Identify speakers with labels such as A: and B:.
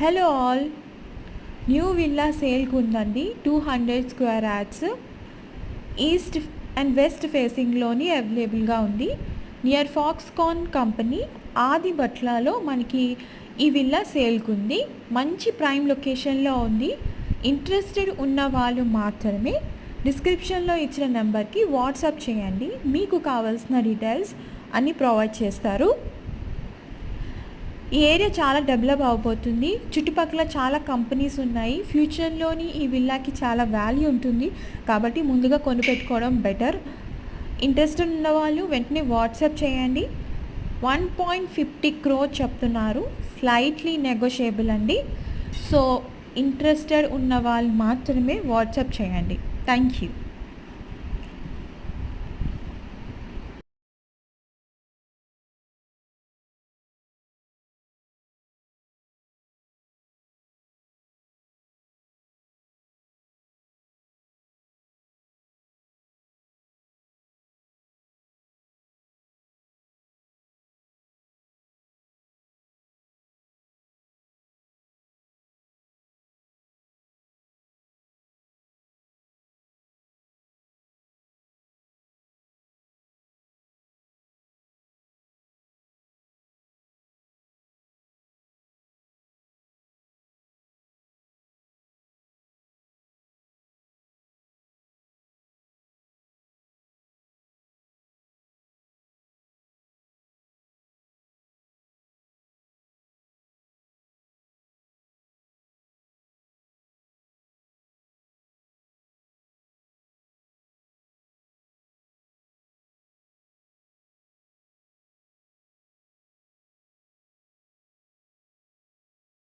A: Hello all, new villa సేల్కి ఉందండి. 200 square yards east and west ఫేసింగ్లోని అవైలబుల్గా ఉంది. నియర్ ఫాక్స్కాన్ కంపెనీ ఆది బట్లాలో మనకి ఈ విల్లా సేల్కి ఉంది. మంచి ప్రైమ్ లొకేషన్లో ఉంది. ఇంట్రెస్టెడ్ ఉన్న వాళ్ళు మాత్రమే డిస్క్రిప్షన్లో ఇచ్చిన నెంబర్కి వాట్సాప్ చేయండి. మీకు కావాల్సిన డీటెయిల్స్ అన్నీ ప్రొవైడ్ చేస్తారు. ఈ ఏరియా చాలా డెవలప్ అవబోతుంది. చుట్టుపక్కల చాలా కంపెనీస్ ఉన్నాయి. ఫ్యూచర్లోని ఈ విల్లాకి చాలా వాల్యూ ఉంటుంది కాబట్టి ముందుగా కొనిపెట్టుకోవడం బెటర్. ఇంట్రెస్టెడ్ ఉన్న వాళ్ళు వెంటనే వాట్సాప్ చేయండి. 1.50 crore చెప్తున్నారు. స్లైట్లీ నెగోషియబుల్ అండి. సో ఇంట్రెస్టెడ్ ఉన్న వాళ్ళు మాత్రమే వాట్సాప్ చేయండి. Thank you.